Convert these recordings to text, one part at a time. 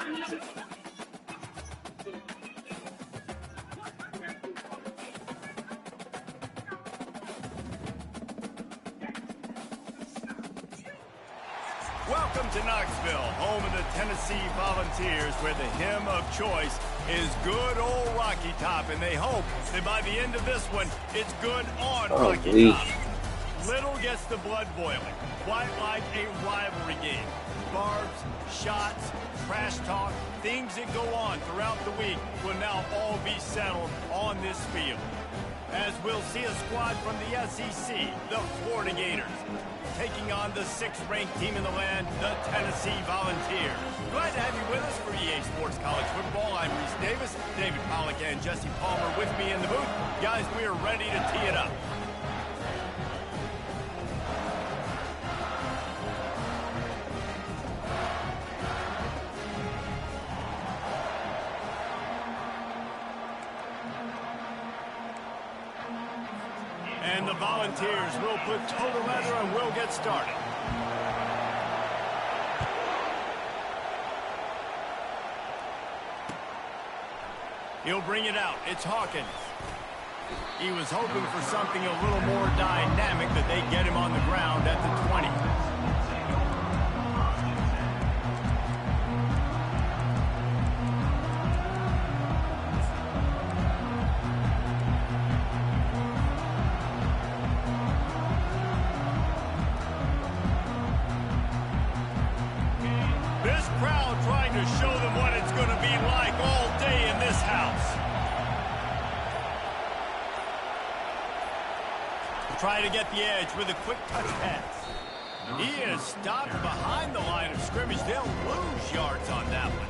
Welcome to Knoxville, home of the Tennessee Volunteers, where the hymn of choice is good old Rocky Top, and they hope that by the end of this one, it's good on Rocky Top. Little gets the blood boiling, quite like a rivalry game. Barbs, shots, trash talk, things that go on throughout the week will now all be settled on this field. As we'll see a squad from the SEC, the Florida Gators, taking on the 6th-ranked team in the land, the Tennessee Volunteers. Glad to have you with us for EA Sports College Football. I'm Reese Davis, David Pollack and Jesse Palmer with me in the booth. Guys, we are ready to tee it up. And the Volunteers will put toe to leather and we'll get started. He'll bring it out. It's Hawkins. He was hoping for something a little more dynamic, but they get him on the ground at the 20. Trying to show them what it's going to be like all day in this house. Try to get the edge with a quick touch pass. He is stopped behind the line of scrimmage. They'll lose yards on that one.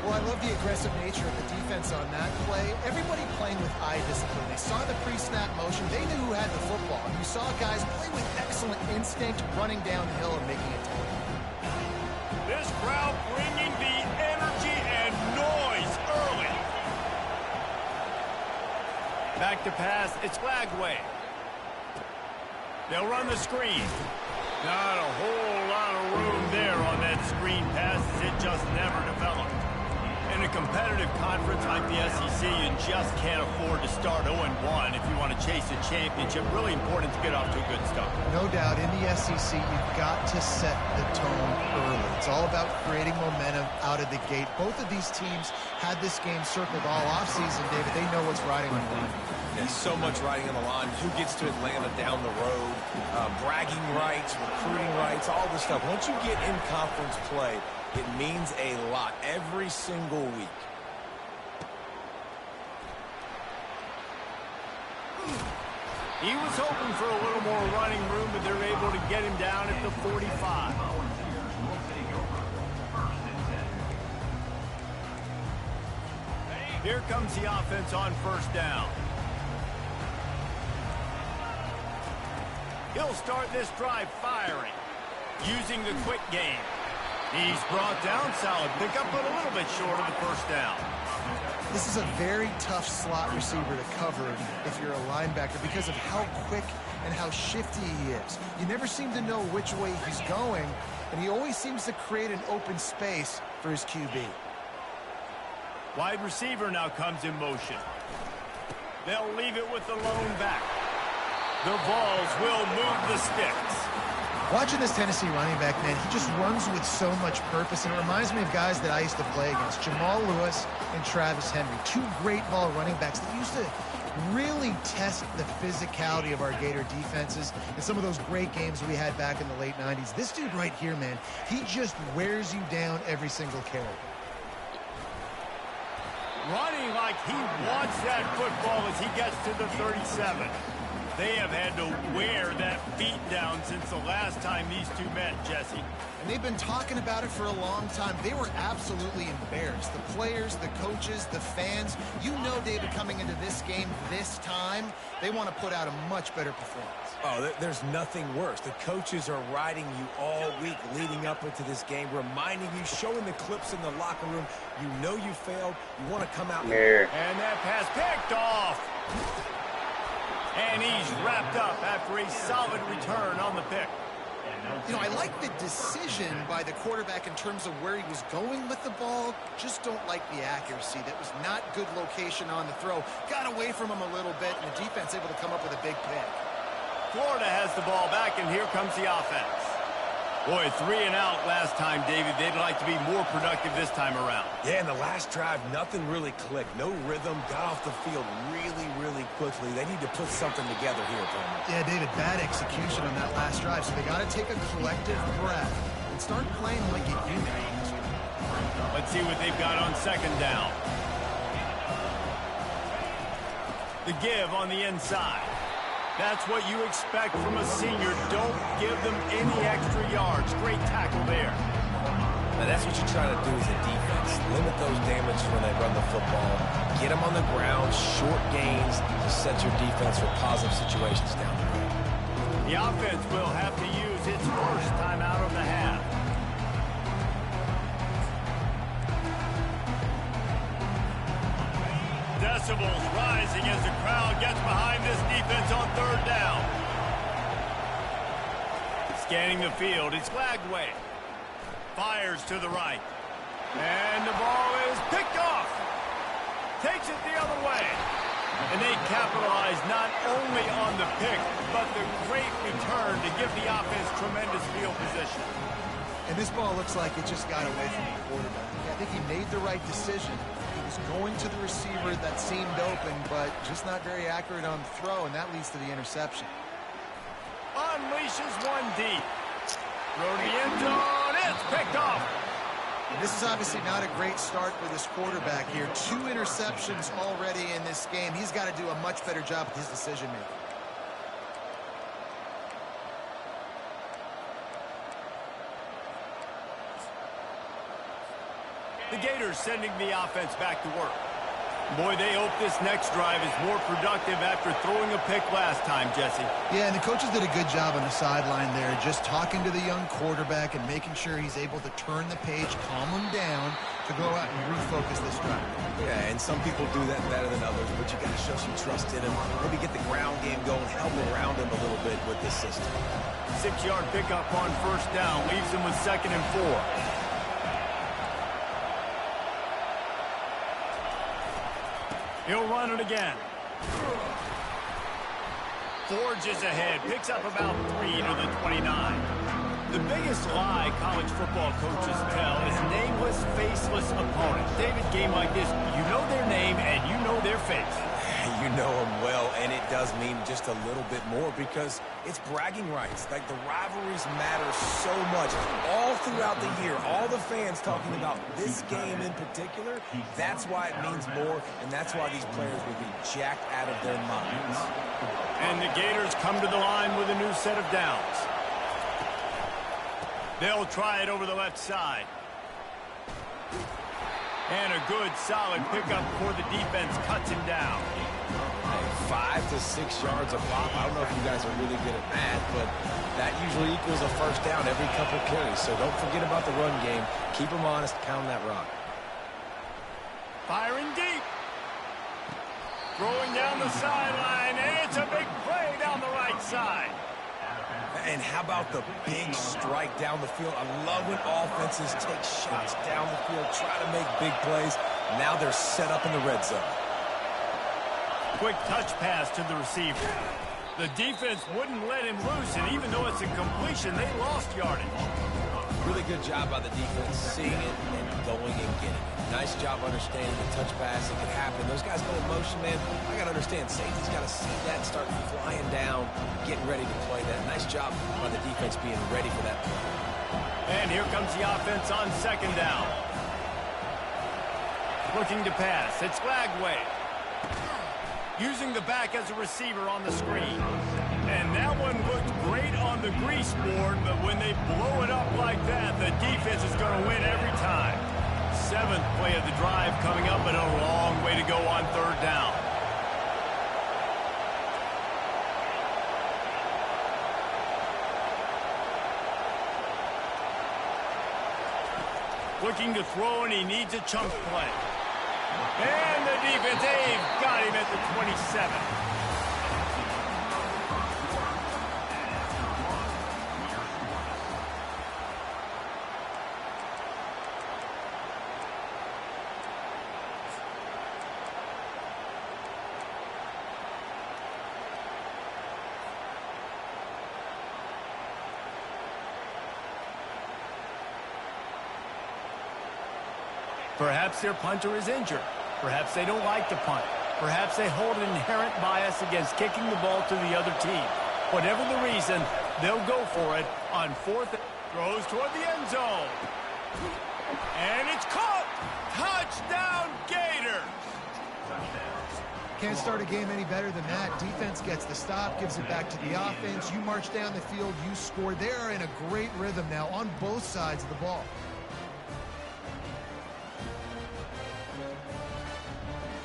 Well, I love the aggressive nature of the defense on that play. Everybody playing with eye discipline. They saw the pre-snap motion. They knew who had the football. You saw guys play with excellent instinct, running downhill and making a tackle. This crowd bringing the energy and noise early. Back to pass. It's Flagway. They'll run the screen. Not a whole lot of room there on that screen pass, as it just never developed. In a competitive conference like the SEC, you just can't afford to start 0-1 if you want to chase a championship. Really important to get off to a good start. No doubt, in the SEC, you've got to set the tone early. It's all about creating momentum out of the gate. Both of these teams had this game circled all offseason, David. They know what's riding on the line. There's so much riding on the line. Who gets to Atlanta down the road, bragging rights, recruiting rights, all this stuff. Once you get in conference play, it means a lot every single week. He was hoping for a little more running room, but they're able to get him down at the 45. Here comes the offense on first down. He'll start this drive firing, using the quick game. He's brought down, solid pickup, but a little bit short of the first down. This is a very tough slot receiver to cover if you're a linebacker because of how quick and how shifty he is. You never seem to know which way he's going, and he always seems to create an open space for his QB. Wide receiver now comes in motion. They'll leave it with the lone back. The Vols will move the sticks. Watching this Tennessee running back, man, he just runs with so much purpose, and it reminds me of guys that I used to play against, Jamal Lewis and Travis Henry, two great ball running backs that used to really test the physicality of our Gator defenses in some of those great games we had back in the late 90s. This dude right here, man, he just wears you down every single carry. Running like he wants that football as he gets to the 37. They have had to wear that beat down since the last time these two met, Jesse. And they've been talking about it for a long time. They were absolutely embarrassed. The players, the coaches, the fans. You know, David, coming into this game this time, they want to put out a much better performance. Oh, there's nothing worse. The coaches are riding you all week leading up into this game, reminding you, showing the clips in the locker room. You know you failed. You want to come out. And that pass picked off. And he's wrapped up after a solid return on the pick. You know, I like the decision by the quarterback in terms of where he was going with the ball. Just don't like the accuracy. That was not good location on the throw. Got away from him a little bit, and the defense able to come up with a big pick. Florida has the ball back, and here comes the offense. Boy, 3 and out last time, David. They'd like to be more productive this time around. Yeah, in the last drive, nothing really clicked. No rhythm, got off the field really, really quickly. They need to put something together here, Tony. Yeah, David, bad execution on that last drive, so they got to take a collective breath and start playing like a unit. Let's see what they've got on second down. The give on the inside. That's what you expect from a senior. Don't give them any extra yards. Great tackle there. Now that's what you're trying to do as a defense. Limit those damages when they run the football. Get them on the ground, short gains to set your defense for positive situations down the road. The offense will have to use its first timeout of the half. Decibels rising as the crowd gets behind this defense on third down. Scanning the field, it's Lagway. Fires to the right. And the ball is picked off. Takes it the other way. And they capitalize not only on the pick, but the great return to give the offense tremendous field position. And this ball looks like it just got away from the quarterback. I think he made the right decision. He was going to the receiver that seemed open, but just not very accurate on the throw, and that leads to the interception. Unleashes one deep. Throw to the end zone. It's picked off. And this is obviously not a great start for this quarterback here. 2 interceptions already in this game. He's got to do a much better job with his decision-making. The Gators sending the offense back to work. Boy, they hope this next drive is more productive after throwing a pick last time, Jesse. Yeah, and the coaches did a good job on the sideline there, just talking to the young quarterback and making sure he's able to turn the page, calm him down to go out and refocus this drive. Yeah, and some people do that better than others, but you got to show some trust in him. Maybe get the ground game going, help around him a little bit with this system. 6-yard pickup on first down, leaves him with 2nd and 4. He'll run it again. Forges ahead, picks up about 3 to the 29. The biggest lie college football coaches tell is nameless, faceless opponents. David, game like this, you know their name and you know their face. You know them well, and it does mean just a little bit more because it's bragging rights. Like, the rivalries matter so much. All throughout the year, all the fans talking about this game in particular, that's why it means more, and that's why these players will be jacked out of their minds. And the Gators come to the line with a new set of downs. They'll try it over the left side. And a good, solid pickup before the defense cuts him down. 5 to 6 yards a pop. I don't know if you guys are really good at math, but that usually equals a first down every couple carries. So don't forget about the run game. Keep them honest. Pound that rock. Firing deep. Throwing down the sideline, and it's a big play down the right side. And how about the big strike down the field? I love when offenses take shots down the field, try to make big plays. Now they're set up in the red zone. Quick touch pass to the receiver. The defense wouldn't let him loose, and even though it's a completion, they lost yardage. Really good job by the defense seeing it and going and getting it. Nice job understanding the touch pass. It could happen. Those guys go in motion, man. I got to understand. Safety's got to see that and start flying down, getting ready to play that. Nice job by the defense being ready for that play. And here comes the offense on second down. Looking to pass. It's Lagway. Using the back as a receiver on the screen. And that one looked great on the grease board, but when they blow it up like that, the defense is going to win every time. 7th play of the drive coming up, and a long way to go on third down. Looking to throw, and he needs a chunk play. And the defense, they've got him at the 27. Perhaps their punter is injured. Perhaps they don't like to punt. Perhaps they hold an inherent bias against kicking the ball to the other team. Whatever the reason, they'll go for it on fourth. Throws toward the end zone. And it's caught! Touchdown, Gator! Can't start a game any better than that. Defense gets the stop, gives it back to the offense. You march down the field, you score. They are in a great rhythm now on both sides of the ball.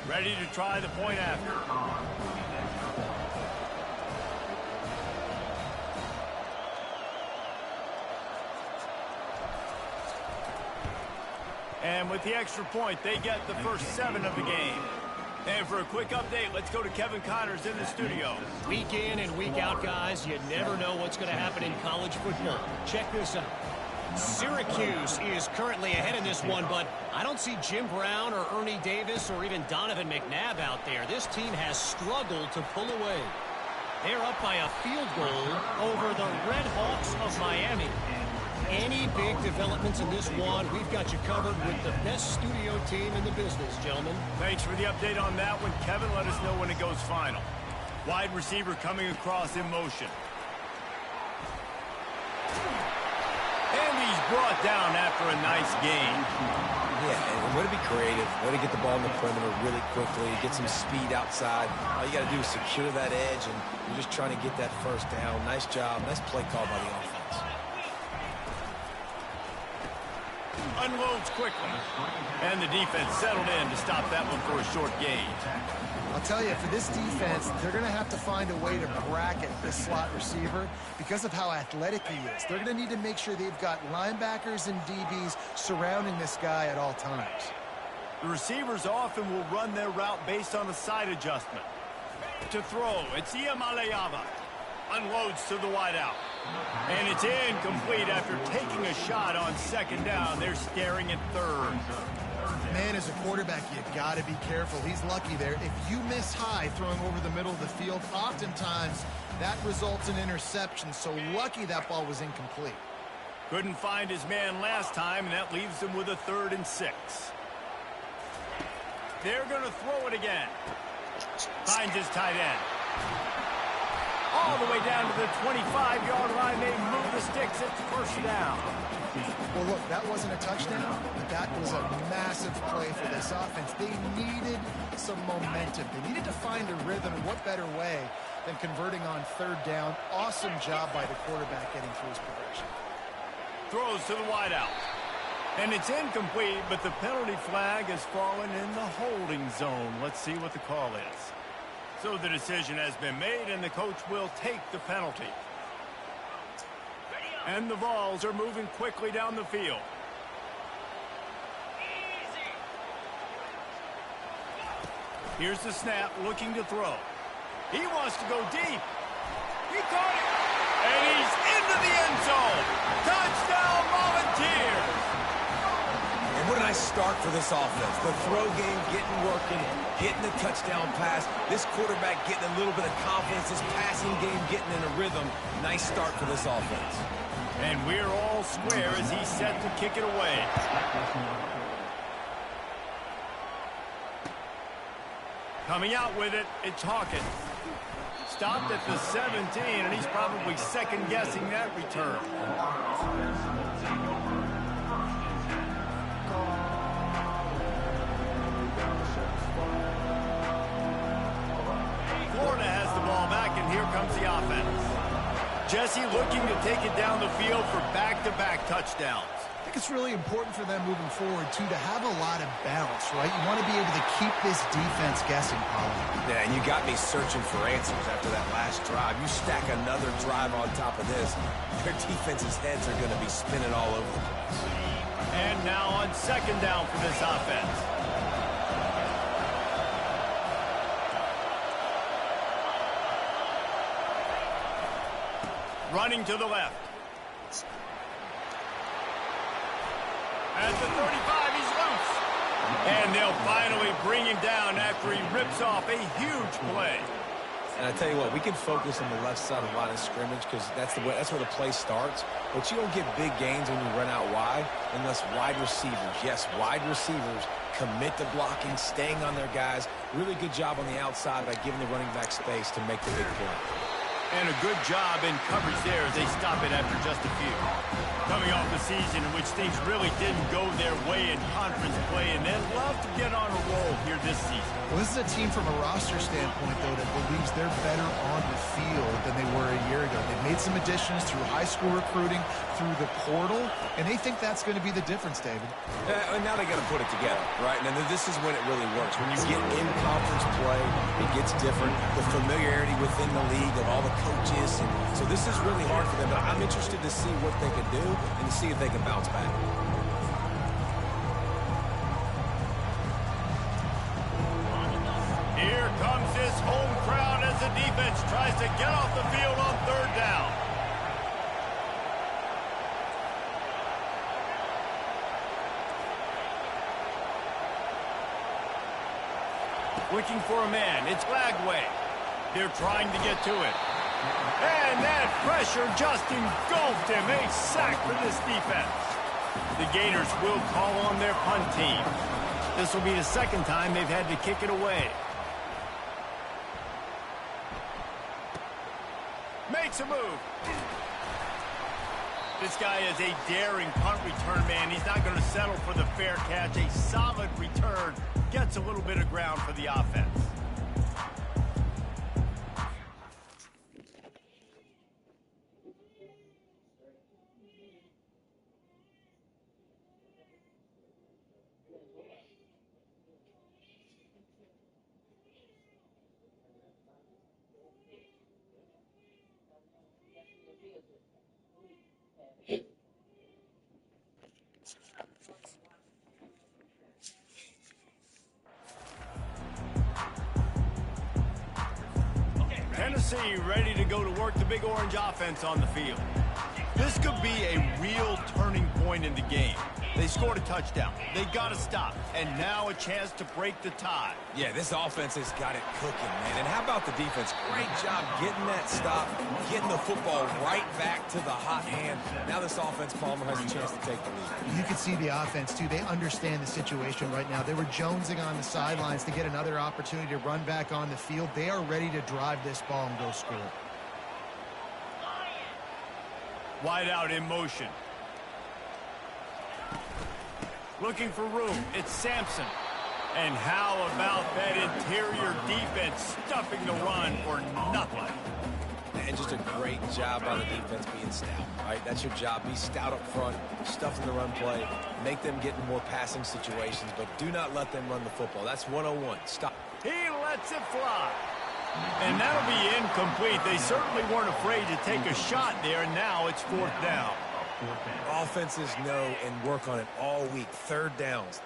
Ready to try the point after. And with the extra point, they get the first 7 of the game. And for a quick update, let's go to Kevin Connors in the studio. Week in and week out, guys, you never know what's going to happen in college football. Check this out. Syracuse is currently ahead in this one, but I don't see Jim Brown or Ernie Davis or even Donovan McNabb out there. This team has struggled to pull away. They're up by a field goal over the Red Hawks of Miami. Any big developments in this one, we've got you covered with the best studio team in the business, gentlemen. Thanks for the update on that one, Kevin. Let us know when it goes final. Wide receiver coming across in motion. And he's brought down after a nice gain. Yeah, and way to be creative, way to get the ball in the perimeter really quickly, get some speed outside. All you got to do is secure that edge, and you're just trying to get that first down. Nice job, nice play call by the offense. Unloads quickly. And the defense settled in to stop that one for a short gain. I'll tell you, for this defense, they're going to have to find a way to bracket this slot receiver because of how athletic he is. They're going to need to make sure they've got linebackers and DBs surrounding this guy at all times. The receivers often will run their route based on a side adjustment. To throw, it's Iamaleava. Unloads to the wideout. And it's incomplete after taking a shot on second down. They're staring at third. Man, as a quarterback, you got to be careful. He's lucky there. If you miss high throwing over the middle of the field, oftentimes that results in interception. So lucky that ball was incomplete. Couldn't find his man last time, and that leaves him with a 3rd and 6. They're going to throw it again. Finds his tight end. All the way down to the 25-yard line. They move the sticks. It's first down. Well, look, that wasn't a touchdown, but that was a massive play for this offense. They needed some momentum. They needed to find a rhythm, and what better way than converting on 3rd down. Awesome job by the quarterback getting through his progression. Throws to the wideout. And it's incomplete, but the penalty flag has fallen in the holding zone. Let's see what the call is. So the decision has been made, and the coach will take the penalty. And the Vols are moving quickly down the field. Here's the snap, looking to throw. He wants to go deep. He caught it. And he's into the end zone. Touchdown, Volunteers. And what a nice start for this offense. The throw game getting working, getting the touchdown pass. This quarterback getting a little bit of confidence. This passing game getting in a rhythm. Nice start for this offense. And we're all square as he's set to kick it away. Coming out with it, it's Hawkins. Stopped at the 17, and he's probably second-guessing that return. Florida has the ball back, and here comes the offense. Jesse looking to take it down the field for back-to-back touchdowns. I think it's really important for them moving forward, too, to have a lot of bounce, right? You want to be able to keep this defense guessing, Paulie. Yeah, and you got me searching for answers after that last drive. You stack another drive on top of this, their defense's heads are going to be spinning all over the place. And now on second down for this offense. Running to the left. At the 35, he's loose. And they'll finally bring him down after he rips off a huge play. And I tell you what, we can focus on the left side of the line of scrimmage because that's where the play starts. But you don't get big gains when you run out wide unless wide receivers, yes, wide receivers, commit to blocking, staying on their guys. Really good job on the outside by giving the running back space to make the big play. And a good job in coverage there as they stop it after just a few. Coming off a season in which things really didn't go their way in conference play, and they'd love to get on a roll here this season. Well, this is a team from a roster standpoint, though, that believes they're better on the field than they were a year ago. They've made some additions through high school recruiting, through the portal, and they think that's going to be the difference, David. And now they got to put it together, right? And then this is when it really works. When you get in conference play, it gets different. The familiarity within the league of all the coaches. And so this is really hard for them. But I'm interested to see what they can do and to see if they can bounce back. Here comes this home crowd as the defense tries to get off the field on third down. Looking for a man. It's Lagway. They're trying to get to it. And that pressure just engulfed him. A sack for this defense. The Gators will call on their punt team. This will be the second time they've had to kick it away. Makes a move. This guy is a daring punt return man. He's not going to settle for the fair catch. A solid return. Gets a little bit of ground for the offense. Tennessee ready to go to work the Big Orange offense on the field. This could be a real turning point in the game. They scored a touchdown. They got to stop. And now a chance to break the tie. Yeah, this offense has got it cooking, man. And how about the defense? Great job getting that stop, getting the football right back to the hot hand. Now this offense, Palmer, has a chance to take the lead. You can see the offense, too. They understand the situation right now. They were jonesing on the sidelines to get another opportunity to run back on the field. They are ready to drive this ball and go score. Wide out in motion. Looking for room. It's Sampson. And how about that interior defense stuffing the run for nothing? And just a great job by the defense being stout. Right? That's your job. Be stout up front, stuff in the run play, make them get in more passing situations, but do not let them run the football. That's 101. Stop. He lets it fly. And that'll be incomplete. They certainly weren't afraid to take a shot there, and now it's fourth down. Offenses know and work on it all week. Third downs,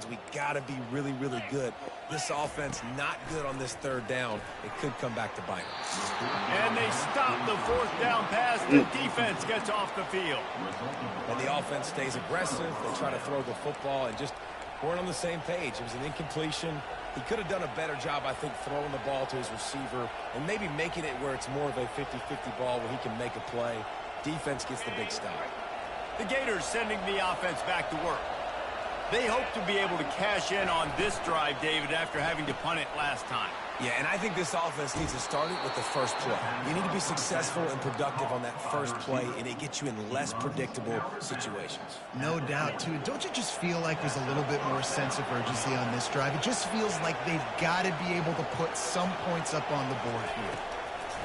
we got to be really, really good. This offense not good on this third down. It could come back to bite them. And they stop the fourth down pass. The defense gets off the field. And the offense stays aggressive. They try to throw the football and just weren't on the same page. It was an incompletion. He could have done a better job, I think, throwing the ball to his receiver and maybe making it where it's more of a 50-50 ball where he can make a play. Defense gets the big stop. The Gators sending the offense back to work. They hope to be able to cash in on this drive, David, after having to punt it last time. Yeah, and I think this offense needs to start it with the first play. You need to be successful and productive on that first play, and it gets you in less predictable situations. No doubt, too. Don't you just feel like there's a little bit more sense of urgency on this drive? It just feels like they've got to be able to put some points up on the board here.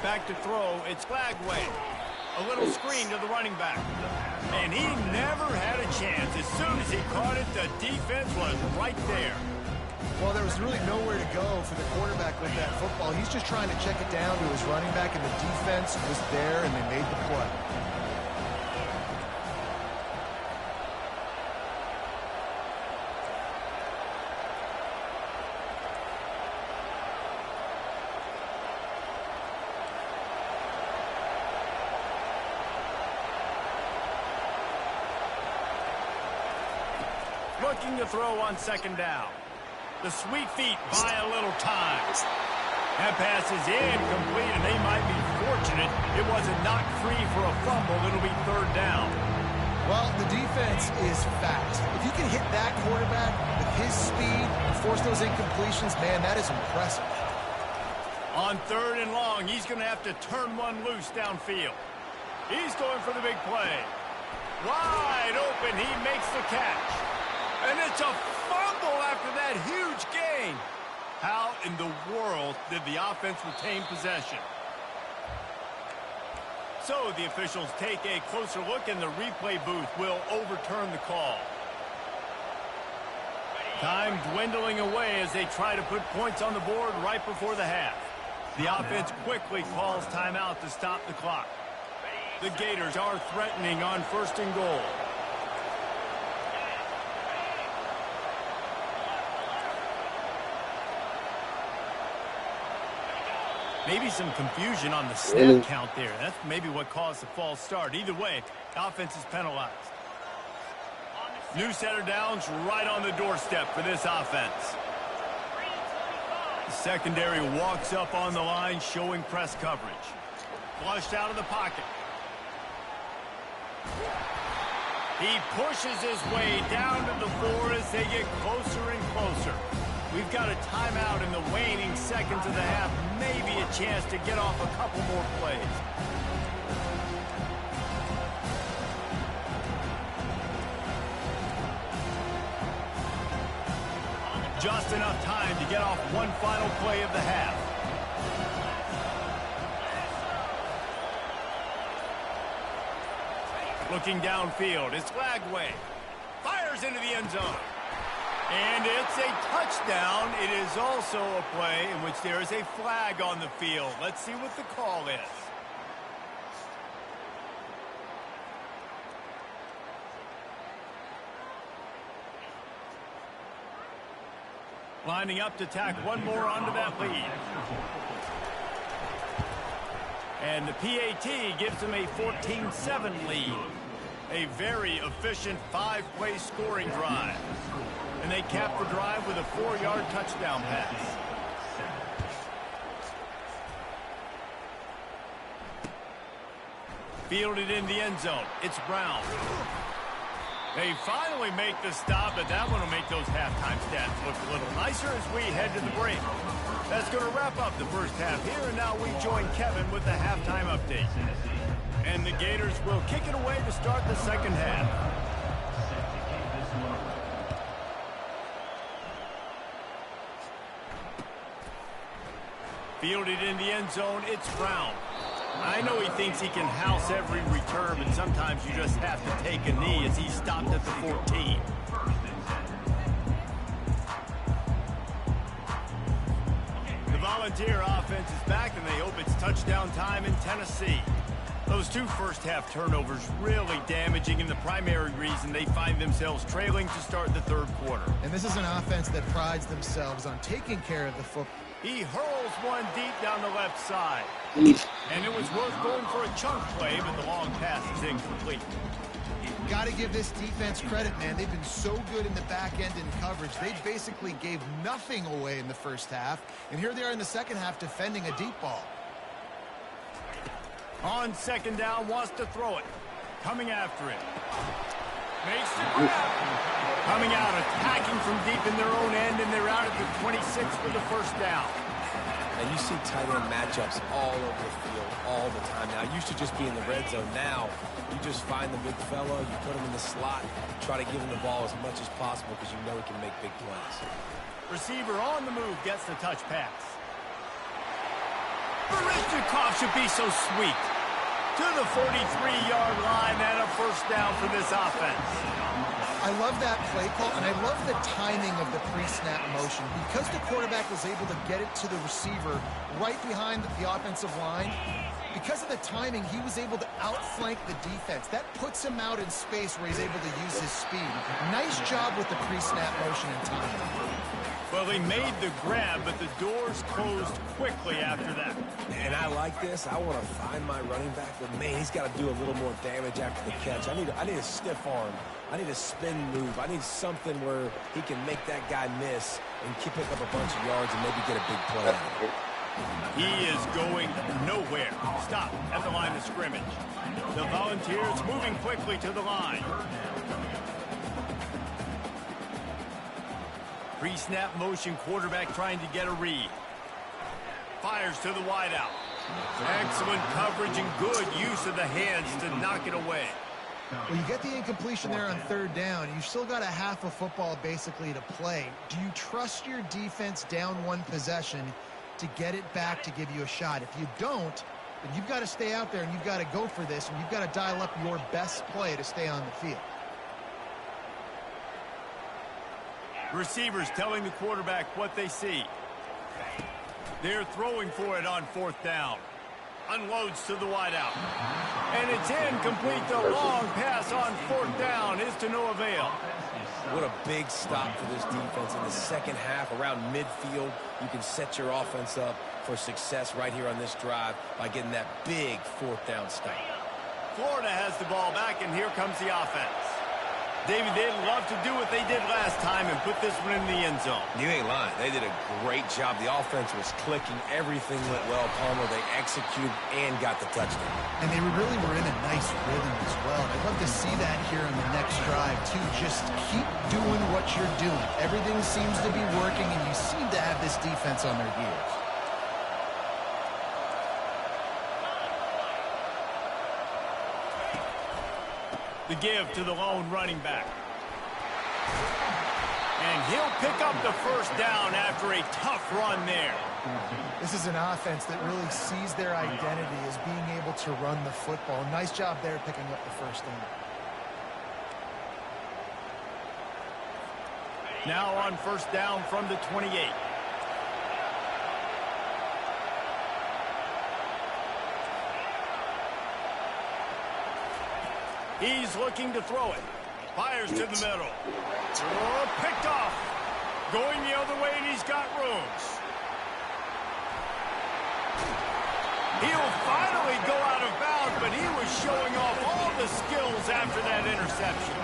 Back to throw, it's Lagway. A little screen to the running back. And he never had a chance. As soon as he caught it, the defense was right there. Well, there was really nowhere to go for the quarterback with that football. He's just trying to check it down to his running back, and the defense was there, and they made the play. Looking to throw on second down. The sweet feet buy a little time. That pass is incomplete, and they might be fortunate it wasn't knocked free for a fumble. It'll be third down. Well, the defense is fast. If you can hit that quarterback with his speed and force those incompletions, man, that is impressive. On third and long, he's going to have to turn one loose downfield. He's going for the big play. Wide open, he makes the catch. And it's a fumble after that huge gain. How in the world did the offense retain possession? So the officials take a closer look, and the replay booth will overturn the call. Time dwindling away as they try to put points on the board right before the half. The offense quickly calls timeout to stop the clock. The Gators are threatening on first and goal. Maybe some confusion on the snap count there. That's maybe what caused the false start. Either way, offense is penalized. New set of downs right on the doorstep for this offense. The secondary walks up on the line, showing press coverage. Flushed out of the pocket. He pushes his way down to the floor as they get closer and closer. We've got a timeout in the waning seconds of the half. Maybe a chance to get off a couple more plays. Just enough time to get off one final play of the half. Looking downfield, it's Lagway. Fires into the end zone. And it's a touchdown. It is also a play in which there is a flag on the field. Let's see what the call is. Lining up to tack one more onto that lead. And the PAT gives them a 14-7 lead. A very efficient 5-play scoring drive. And they cap the drive with a 4-yard touchdown pass. Fielded in the end zone. It's Brown. They finally make the stop, but that one will make those halftime stats look a little nicer as we head to the break. That's going to wrap up the first half here, and now we join Kevin with the halftime update. And the Gators will kick it away to start the second half. Fielded in the end zone, it's Brown. I know he thinks he can house every return, but sometimes you just have to take a knee as he stopped at the 14. The Volunteer offense is back, and they hope it's touchdown time in Tennessee. Those two first-half turnovers really damaging, and the primary reason they find themselves trailing to start the third quarter. And this is an offense that prides themselves on taking care of the football. He hurls one deep down the left side. And it was worth going for a chunk play, but the long pass is incomplete. Got to give this defense credit, man. They've been so good in the back end in coverage. They basically gave nothing away in the first half. And here they are in the second half defending a deep ball. On second down, wants to throw it. Coming after it. Makes the grab. Coming out, attacking from deep in their own end, and they're out at the 26 for the first down. And you see tight end matchups all over the field all the time now. It used to just be in the red zone. Now, you just find the big fella, you put him in the slot, try to give him the ball as much as possible because you know he can make big plays. Receiver on the move gets the touch pass. Barishnikov should be so sweet. To the 43-yard line and a first down for this offense. I love that play call, and I love the timing of the pre-snap motion. Because the quarterback was able to get it to the receiver right behind the offensive line, because of the timing, he was able to outflank the defense. That puts him out in space where he's able to use his speed. Nice job with the pre-snap motion and timing. Well, they made the grab, but the doors closed quickly after that. And I like this. I want to find my running back, but man, he's got to do a little more damage after the catch. I need a stiff arm. I need a spin move. I need something where he can make that guy miss and pick up a bunch of yards and maybe get a big play out of it. He is going nowhere. Stop at the line of scrimmage. The Volunteers moving quickly to the line. Pre-snap motion, quarterback trying to get a read. Fires to the wideout. Excellent coverage and good use of the hands to knock it away. Well, you get the incompletion there on third down. You've still got a half of football basically to play. Do you trust your defense down one possession to get it back to give you a shot? If you don't, then you've got to stay out there and you've got to go for this, and you've got to dial up your best play to stay on the field. Receivers telling the quarterback what they see. They're throwing for it on fourth down. Unloads to the wideout. And it's incomplete. The long pass on fourth down is to no avail. What a big stop for this defense in the second half. Around midfield, you can set your offense up for success right here on this drive by getting that big fourth down stop. Florida has the ball back, and here comes the offense. David, they'd love to do what they did last time and put this one in the end zone. You ain't lying. They did a great job. The offense was clicking. Everything went well, Palmer. They executed and got the touchdown. And they really were in a nice rhythm as well. And I'd love to see that here on the next drive, too. Just keep doing what you're doing. Everything seems to be working, and you seem to have this defense on their heels. The give to the lone running back. And he'll pick up the first down after a tough run there. This is an offense that really sees their identity as being able to run the football. Nice job there picking up the first down. Now on first down from the 28. He's looking to throw it. Fires to the middle. Oh, picked off. Going the other way, and he's got room. He'll finally go out of bounds, but he was showing off all the skills after that interception.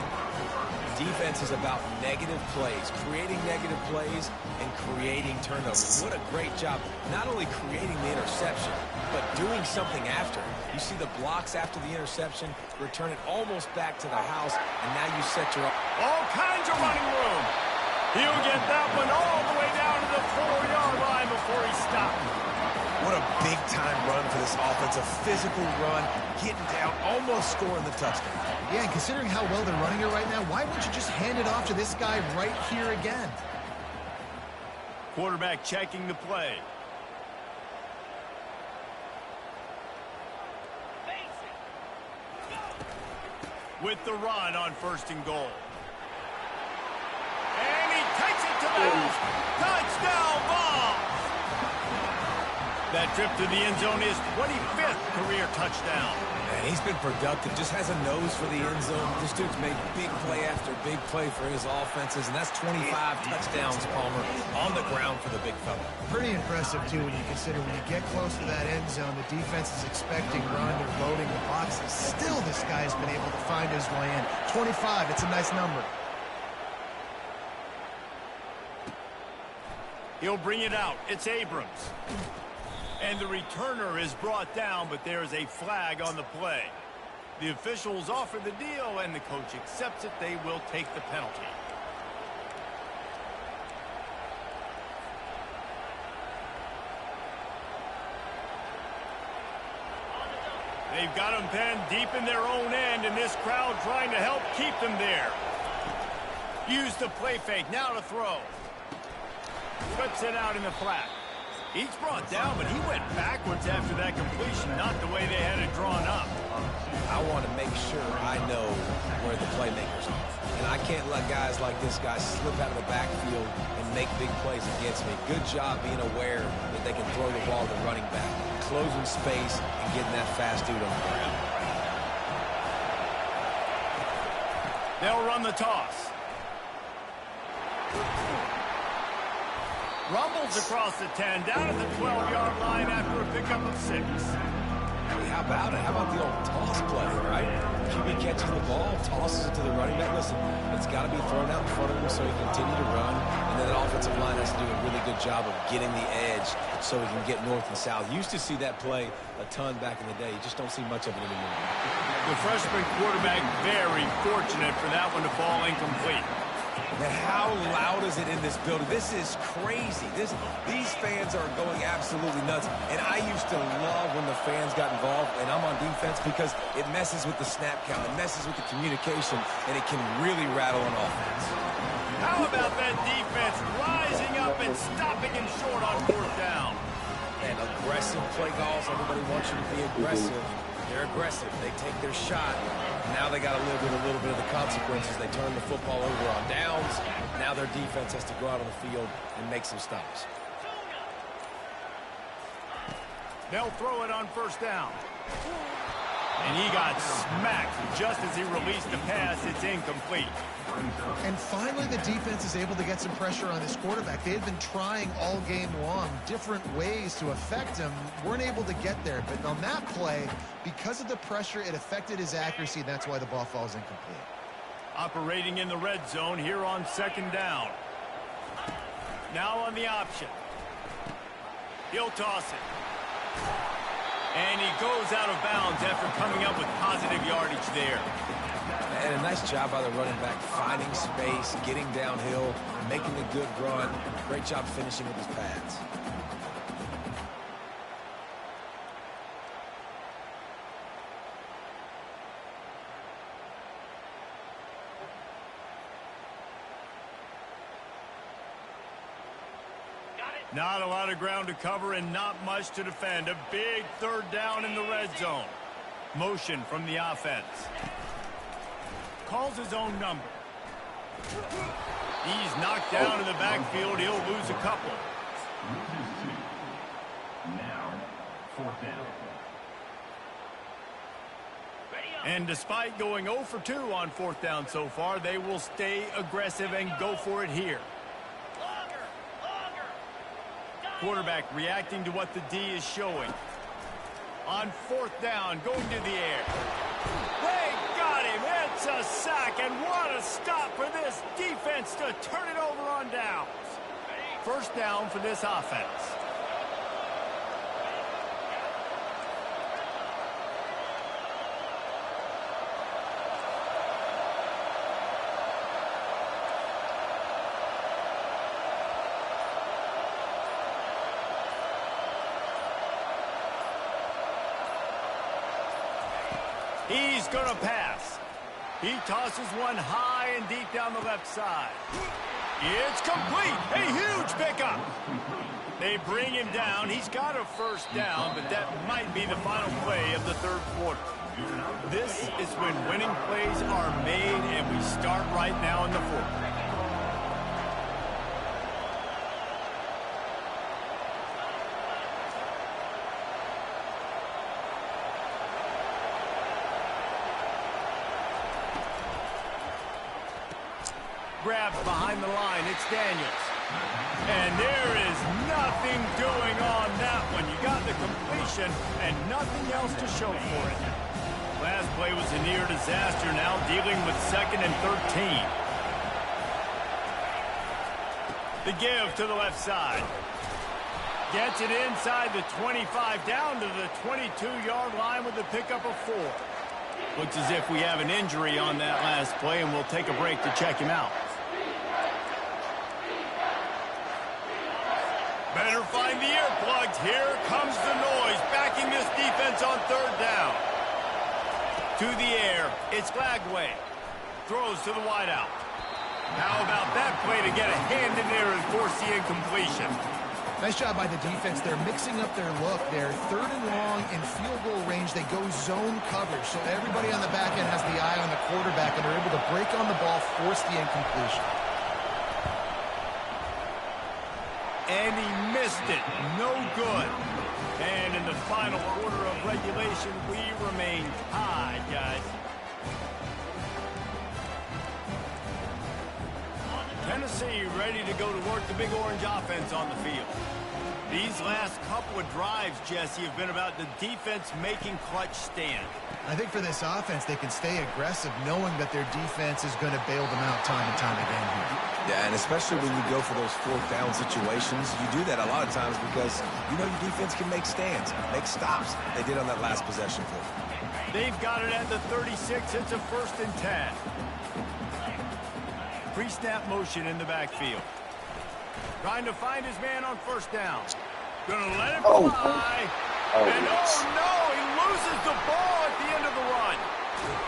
Defense is about negative plays, creating negative plays and creating turnovers. What a great job, not only creating the interception, but doing something after. You see the blocks after the interception, return it almost back to the house, and now you set your... All kinds of running room. He'll get that one all the way down to the 4-yard line before he stopped. What a big-time run for this offense, a physical run, getting down, almost scoring the touchdown. Yeah, and considering how well they're running it right now, why wouldn't you just hand it off to this guy right here again? Quarterback checking the play. With the run on first and goal. And he takes it to the house. Touchdown ball. That trip to the end zone is 25th career touchdown. And he's been productive, just has a nose for the end zone. This dude's made big play after big play for his offenses, and that's 25 touchdowns, Palmer, on the ground for the big fella. Pretty impressive, too, when you consider when you get close to that end zone, the defense is expecting run or loading the boxes. Still, this guy's been able to find his way in. 25, it's a nice number. He'll bring it out. It's Abrams. And the returner is brought down, but there is a flag on the play. The officials offer the deal, and the coach accepts it. They will take the penalty. They've got them penned deep in their own end, and this crowd trying to help keep them there. Use the play fake. Now to throw. Flips it out in the flat. He's brought down, but he went backwards after that completion, not the way they had it drawn up. I want to make sure I know where the playmakers are. And I can't let guys like this guy slip out of the backfield and make big plays against me. Good job being aware that they can throw the ball to running back, closing space and getting that fast dude on the ground. They'll run the toss. Rumbles across the 10, down at the 12-yard line after a pickup of 6. Hey, how about it? How about the old toss play, right? QB catches the ball, tosses it to the running back. Listen, it's got to be thrown out in front of him so he can continue to run. And then the offensive line has to do a really good job of getting the edge so he can get north and south. Used to see that play a ton back in the day. You just don't see much of it anymore. The freshman quarterback very fortunate for that one to fall incomplete. And how loud is it in this building? This is crazy. These fans are going absolutely nuts. And I used to love when the fans got involved, and I'm on defense, because it messes with the snap count, it messes with the communication, and it can really rattle an offense. How about that defense rising up and stopping him short on 4th down? And aggressive play calls. Everybody wants you to be aggressive. They're aggressive. They take their shot. Now they got to live with a little bit of the consequences. They turn the football over on downs. Now their defense has to go out on the field and make some stops. They'll throw it on 1st down. And he got smacked just as he released the pass. It's incomplete. And finally, the defense is able to get some pressure on this quarterback. They had been trying all game long different ways to affect him. Weren't able to get there. But on that play, because of the pressure, it affected his accuracy, and that's why the ball falls incomplete. Operating in the red zone here on 2nd down. Now on the option. He'll toss it. And he goes out of bounds after coming up with positive yardage there. And a nice job by the running back, finding space, getting downhill, making a good run. Great job finishing with his pads. Not a lot of ground to cover and not much to defend. A big 3rd down in the red zone. Motion from the offense. Calls his own number. He's knocked down in the backfield. He'll lose a couple. Now, 4th down. And despite going 0 for 2 on 4th down so far, they will stay aggressive and go for it here. Quarterback reacting to what the D is showing. On 4th down, going to the air. They got him. It's a sack, and what a stop for this defense to turn it over on downs. 1st down for this offense. He's going to pass. He tosses one high and deep down the left side. It's complete. A huge pickup. They bring him down. He's got a 1st down, but that might be the final play of the 3rd quarter. This is when winning plays are made, and we start right now in the 4th. Grabbed behind the line. It's Daniels. And there is nothing doing on that one. You got the completion and nothing else to show for it. Last play was a near disaster. Now dealing with 2nd and 13. The give to the left side. Gets it inside the 25 down to the 22-yard line with a pickup of 4. Looks as if we have an injury on that last play, and we'll take a break to check him out. Better find the earplugs. Here comes the noise, backing this defense on 3rd down. To the air, it's Glagway. Throws to the wideout. How about that play to get a hand in there and force the incompletion? Nice job by the defense. They're mixing up their look. They're 3rd and long in field goal range. They go zone coverage, so everybody on the back end has the eye on the quarterback, and they're able to break on the ball, force the incompletion. And he missed it. No good. And in the final quarter of regulation, we remain tied, guys. Tennessee ready to go to work the Big Orange offense on the field. These last couple of drives, Jesse, have been about the defense making clutch stand. I think for this offense, they can stay aggressive knowing that their defense is going to bail them out time and time again here. Yeah, and especially when you go for those fourth down situations, you do that a lot of times because you know your defense can make stands, make stops. They did on that last possession for them. They've got it at the 36. It's a 1st and 10. Pre-snap motion in the backfield. Trying to find his man on 1st down. Gonna let it fly. And oh no, he loses the ball at the end of the run.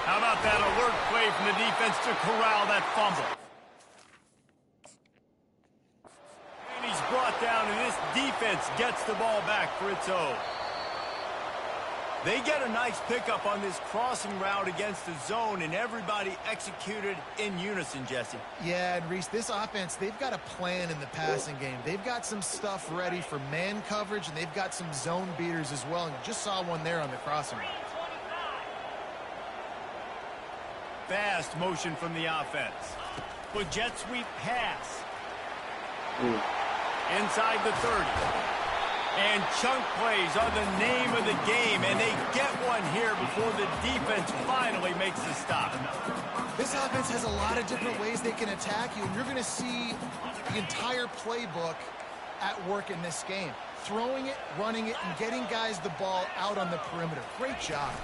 How about that alert play from the defense to corral that fumble? And he's brought down, and this defense gets the ball back for its own. They get a nice pickup on this crossing route against the zone, and everybody executed in unison, Jesse. Yeah, and Reese, this offense, they've got a plan in the passing game. They've got some stuff ready for man coverage, and they've got some zone beaters as well, and you just saw one there on the crossing route. Fast motion from the offense. But jet sweep pass. Inside the 30. And chunk plays are the name of the game, and they get one here before the defense finally makes the stop. This offense has a lot of different ways they can attack you, and you're going to see the entire playbook at work in this game. Throwing it, running it, and getting guys the ball out on the perimeter. Great job.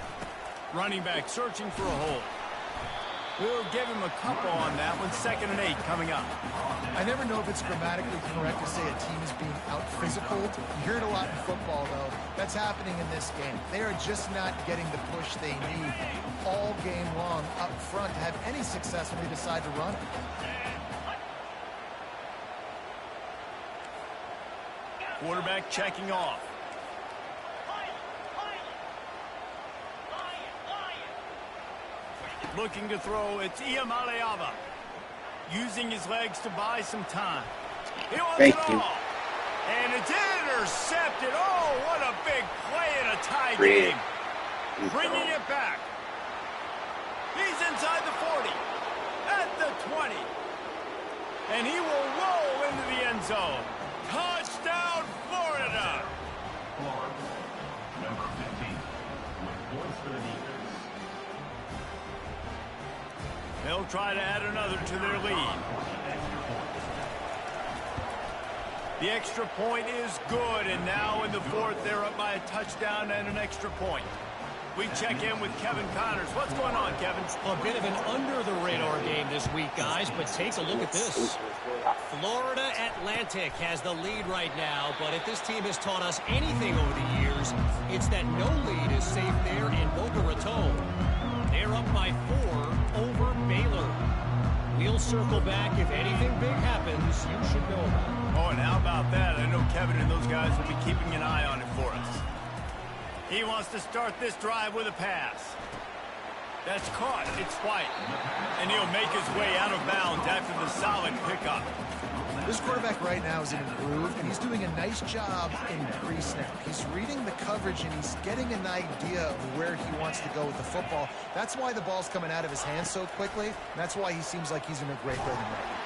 Running back searching for a hole. We'll give him a couple on that one. 2nd and 8 coming up. I never know if it's grammatically correct to say a team is being out-physical. You hear it a lot in football, though. That's happening in this game. They are just not getting the push they need all game long up front to have any success when they decide to run. Quarterback checking off. Looking to throw, it's Iamaleava. Using his legs to buy some time. He wants it all. And it's intercepted. Oh, what a big play in a tie game. Bringing it back. He's inside the 40. At the 20. And he will roll into the end zone. Touchdown, Florida. Florida, number 15, with points for the defense. They'll try to add another to their lead. The extra point is good, and now in the 4th, they're up by a touchdown and an extra point. We check in with Kevin Connors. What's going on, Kevin? A bit of an under-the-radar game this week, guys, but take a look at this. Florida Atlantic has the lead right now, but if this team has taught us anything over the years, it's that no lead is safe there in Boca Raton. They're up by 4 over Baylor. We'll circle back. If anything big happens, you should know about it. Oh, and how about that? I know Kevin and those guys will be keeping an eye on it for us. He wants to start this drive with a pass. That's caught. It's White. And he'll make his way out of bounds after the solid pickup. This quarterback right now is in a groove, and he's doing a nice job in pre-snap. He's reading the coverage, and he's getting an idea of where he wants to go with the football. That's why the ball's coming out of his hands so quickly, and that's why he seems like he's in a great rhythm right now.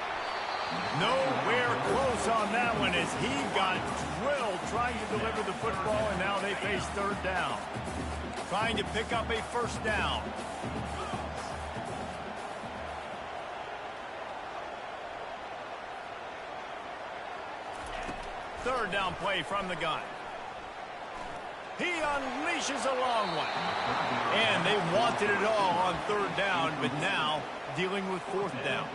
Nowhere close on that one as he got drilled trying to deliver the football, and now they face 3rd down. Trying to pick up a 1st down. Third down play from the gun. He unleashes a long one. And they wanted it all on 3rd down, but now dealing with 4th down.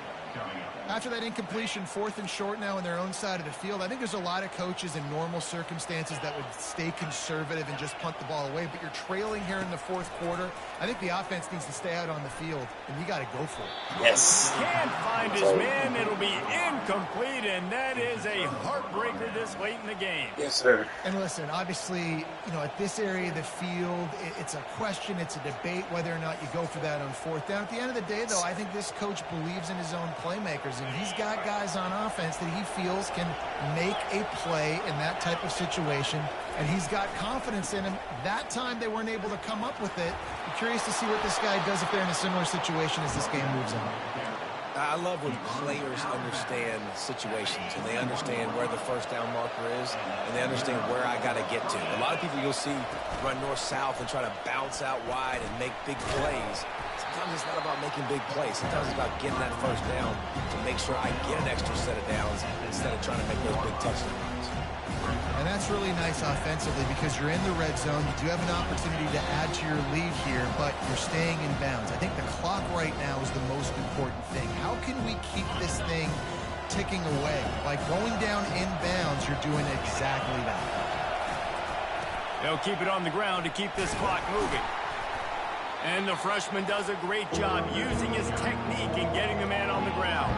After that incompletion, 4th and short now on their own side of the field, I think there's a lot of coaches in normal circumstances that would stay conservative and just punt the ball away, but you're trailing here in the 4th quarter. I think the offense needs to stay out on the field, and you got to go for it. Yes. Can't find his man. It'll be incomplete, and that is a heartbreaker this late in the game. Yes, sir. And listen, obviously, you know, at this area of the field, it's a question, it's a debate whether or not you go for that on 4th down. At the end of the day, though, I think this coach believes in his own playmakers, and he's got guys on offense that he feels can make a play in that type of situation, and he's got confidence in him. That time they weren't able to come up with it. I'm curious to see what this guy does if they're in a similar situation as this game moves on. I love when players understand situations and they understand where the first down marker is and they understand where I got to get to. A lot of people you'll see run north-south and try to bounce out wide and make big plays. Sometimes it's not about making big plays. Sometimes it's about getting that first down to make sure I get an extra set of downs instead of trying to make those big touchdowns. And that's really nice offensively because you're in the red zone. You do have an opportunity to add to your lead here, but you're staying in bounds. I think the clock right now is the most important thing. How can we keep this thing ticking away? By going down in bounds, you're doing exactly that. They'll keep it on the ground to keep this clock moving. And the freshman does a great job using his technique and getting the man on the ground.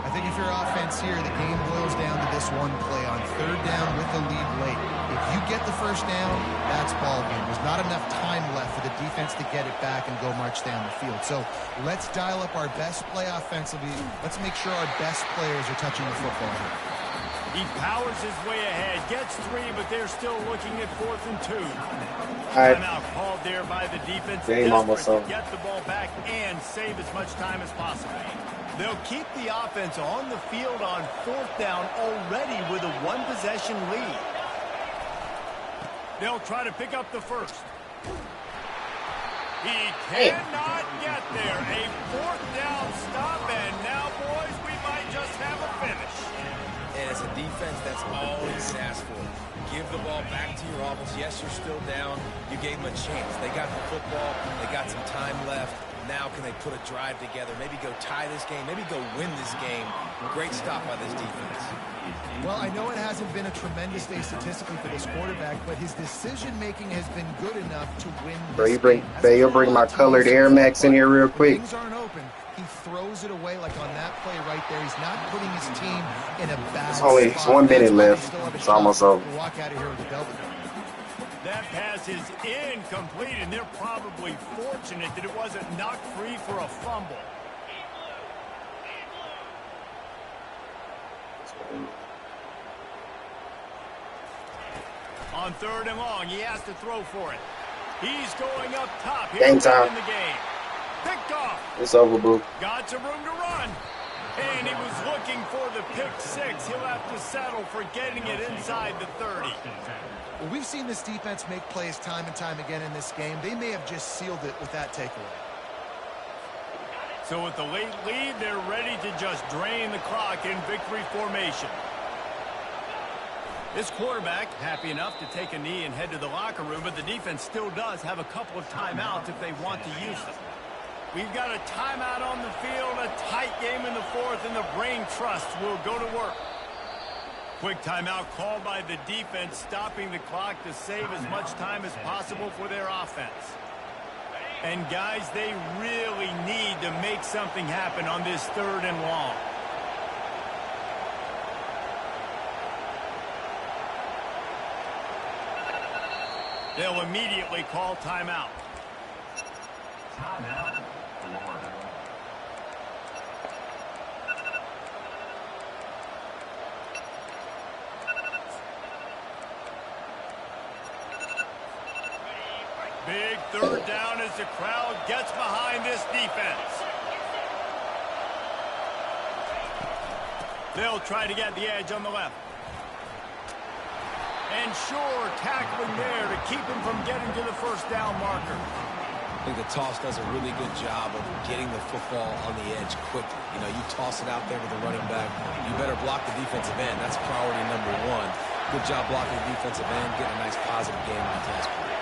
I think if you're offense here, the game boils down to this one play on third down with the lead late. If you get the first down, that's ball game. There's not enough time left for the defense to get it back and go march down the field. So let's dial up our best play offensively. Let's make sure our best players are touching the football here. He powers his way ahead, gets 3, but they're still looking at 4th and 2. Right. Timeout called there by the defense. Game almost Desperate over. to get the ball back and save as much time as possible. They'll keep the offense on the field on 4th down already with a 1-possession lead. They'll try to pick up the first. He cannot get there. A 4th down stop, and now, boys, we might just have a finish. And as a defense, that's all he's asked for. Give the ball back to your offense. Yes, you're still down. You gave them a chance. They got the football. They got some time left. Now can they put a drive together? Maybe go tie this game. Maybe go win this game. Great stop by this defense. Well, I know it hasn't been a tremendous day statistically for this quarterback, but his decision-making has been good enough to win this game. You'll bring my colored Air Max in here real quick. Things aren't open. He throws it away like on that play right there. He's not putting his team in a bad It's only spot. 1 minute That's why they left. still have a It's shot almost to over. walk out of here with the W. That pass is incomplete, and they're probably fortunate that it wasn't knocked free for a fumble. On 3rd and long, he has to throw for it. He's going up top here Game time. in the game. Picked off. It's over, boo. Got some room to run. And he was looking for the pick 6. He'll have to settle for getting it inside the 30. Well, we've seen this defense make plays time and time again in this game. They may have just sealed it with that takeaway. So with the late lead, they're ready to just drain the clock in victory formation. This quarterback happy enough to take a knee and head to the locker room, but the defense still does have a couple of timeouts if they want to use them. We've got a timeout on the field, a tight game in the 4th, and the brain trust will go to work. Quick timeout called by the defense, stopping the clock to save as much time as possible for their offense. And guys, they really need to make something happen on this 3rd and long. They'll immediately call timeout. Timeout. Florida. Big 3rd down as the crowd gets behind this defense. They'll try to get the edge on the left. And sure, tackling there to keep him from getting to the first down marker. I think the toss does a really good job of getting the football on the edge quickly. You know, you toss it out there with the running back, you better block the defensive end. That's priority number 1. Good job blocking the defensive end, getting a nice positive game on the task point.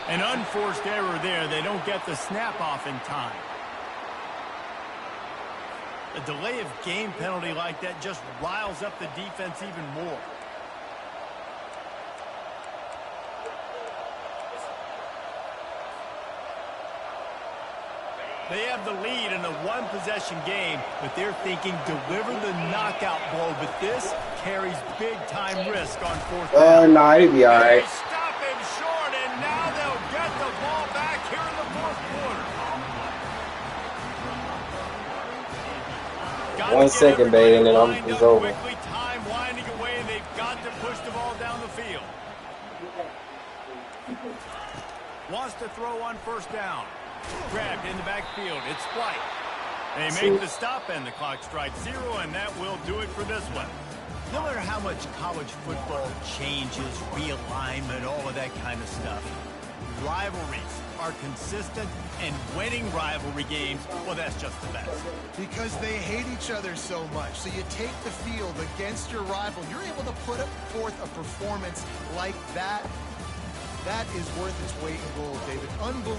An unforced error there. They don't get the snap off in time. A delay of game penalty like that just riles up the defense even more. They have the lead in a one-possession game, but they're thinking deliver the knockout blow. But this carries big-time risk on fourth down. Nah, he'd be all right. They stop him short, and now they'll get the ball back here in the fourth quarter. 1 second, baby, and then it's over. Quickly, time winding away. They've got to push the ball down the field. Wants to throw on first down. Grabbed in the backfield. It's Flight. They make the stop, and the clock strikes 0, and that will do it for this one. No matter how much college football changes, realignment, all of that kind of stuff, rivalries are consistent, and winning rivalry games, well, that's just the best. Because they hate each other so much. So you take the field against your rival. You're able to put forth a performance like that. That is worth its weight in gold, David. Unbelievable.